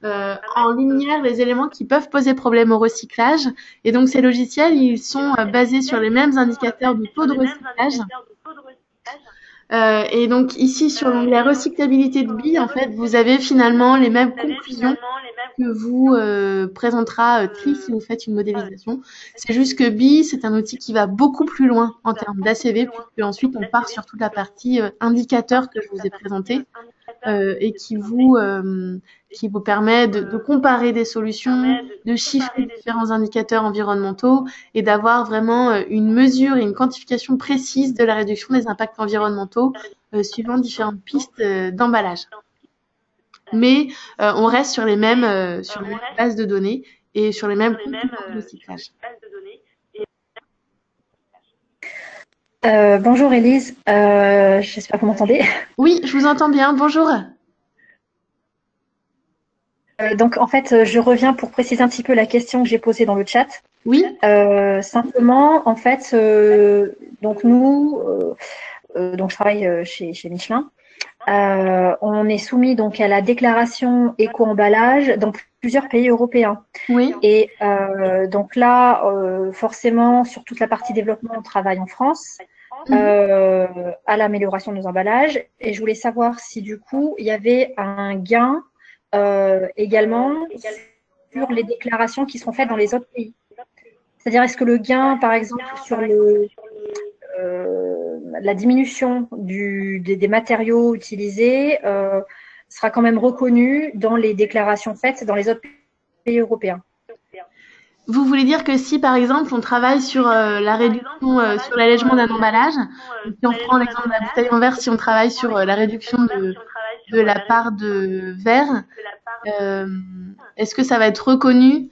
en lumière les éléments qui peuvent poser problème au recyclage. Et donc, ces logiciels, ils sont basés sur les mêmes indicateurs de taux de recyclage. Et donc, ici, sur l'onglet recyclabilité de billes, en fait, vous avez finalement les mêmes conclusions que vous présentera Tri si vous faites une modélisation. C'est juste que BI, c'est un outil qui va beaucoup plus loin en termes d'ACV, puisque ensuite on part sur toute la partie indicateur que je vous ai présenté et qui vous permet de comparer des solutions, de chiffrer différents indicateurs environnementaux et d'avoir vraiment une mesure et une quantification précise de la réduction des impacts environnementaux suivant différentes pistes d'emballage. Mais on reste sur les mêmes bases de données et sur les mêmes conclusions de recyclage. Bonjour Élise, j'espère que vous m'entendez. Oui, je vous entends bien. Bonjour. Donc en fait, je reviens pour préciser un petit peu la question que j'ai posée dans le chat. Oui. Simplement, en fait, donc nous, donc je travaille chez Michelin. On est soumis donc à la déclaration éco-emballage dans plusieurs pays européens. Oui. Et donc là, forcément, sur toute la partie développement, on travaille en France. À l'amélioration de nos emballages. Et je voulais savoir si du coup il y avait un gain également sur les déclarations qui seront faites dans les autres pays. C'est-à-dire, est-ce que le gain, par exemple, sur la diminution des matériaux utilisés sera quand même reconnu dans les déclarations faites dans les autres pays européens? Vous voulez dire que si, par exemple, on travaille sur la réduction, sur l'allègement d'un emballage, donc si on prend l'exemple de la bouteille en verre, si on travaille sur la réduction de la part de verre, est-ce que ça va être reconnu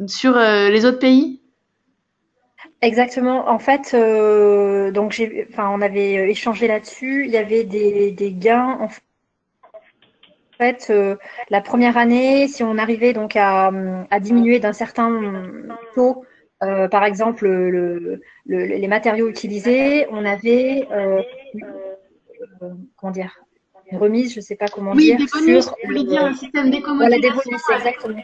sur les autres pays? Exactement. En fait, donc on avait échangé là-dessus. Il y avait des gains. En fait, la première année, si on arrivait donc à diminuer d'un certain taux, par exemple les matériaux utilisés, on avait comment dire, une remise, je ne sais pas comment Oui, dire, des bonus. sur Vous voulez dire un système voilà, des d'éco-modulation bonus, exactement.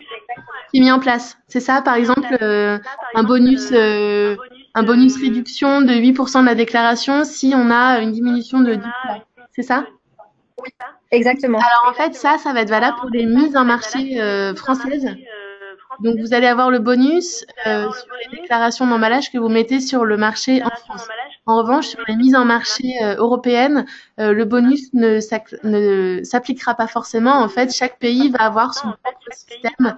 qui est mis en place. C'est ça, par exemple, un bonus réduction de 8% de la déclaration si on a une diminution de 10%. C'est ça? Exactement. Alors en fait, ça va être valable pour les mises en marché françaises. Donc vous allez avoir le bonus sur les déclarations d'emballage que vous mettez sur le marché en France. En revanche, sur les mises en marché européennes, le bonus ne s'appliquera pas forcément. En fait, chaque pays va avoir son propre système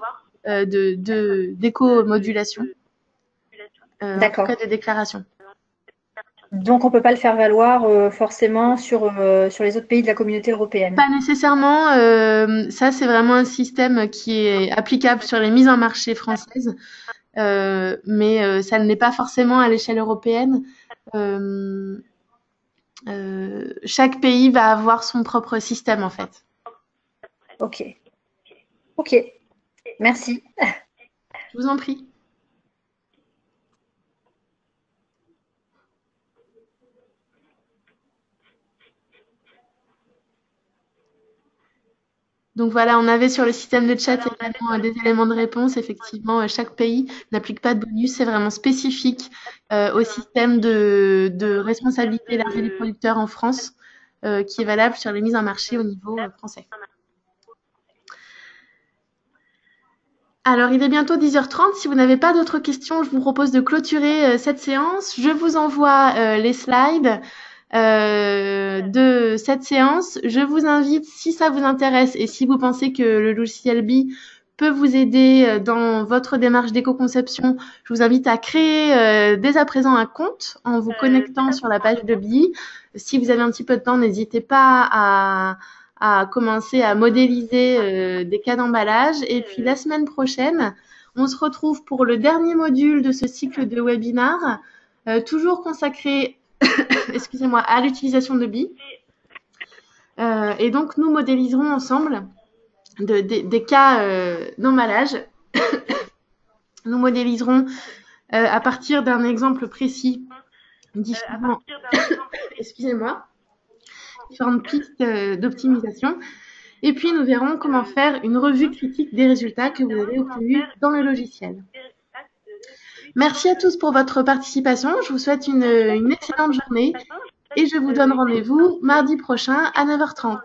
d'éco-modulation, en tout cas de déclaration. Donc on ne peut pas le faire valoir forcément sur les autres pays de la communauté européenne. Pas nécessairement. Ça, c'est vraiment un système qui est applicable sur les mises en marché françaises, mais ça ne l'est pas forcément à l'échelle européenne. Chaque pays va avoir son propre système, en fait. Ok. Merci. Je vous en prie. Donc voilà, on avait sur le système de chat également des éléments de réponse. Effectivement, chaque pays n'applique pas de bonus, c'est vraiment spécifique au système de responsabilité largée des producteurs en France, qui est valable sur les mises en marché au niveau français. Alors, il est bientôt 10h30. Si vous n'avez pas d'autres questions, je vous propose de clôturer cette séance. Je vous envoie les slides de cette séance. Je vous invite, si ça vous intéresse et si vous pensez que le logiciel BI peut vous aider dans votre démarche d'éco-conception, je vous invite à créer dès à présent un compte en vous connectant sur la page de BI. Si vous avez un petit peu de temps, n'hésitez pas à commencer à modéliser des cas d'emballage. Et puis la semaine prochaine, on se retrouve pour le dernier module de ce cycle de webinaire, toujours consacré excusez-moi, à l'utilisation de BI. Et donc, nous modéliserons ensemble des cas d'emballage. Nous modéliserons à partir d'un exemple précis différentes pistes d'optimisation. Et puis, nous verrons comment faire une revue critique des résultats que vous avez obtenus dans le logiciel. Merci à tous pour votre participation. Je vous souhaite une excellente journée et je vous donne rendez-vous mardi prochain à 9h30.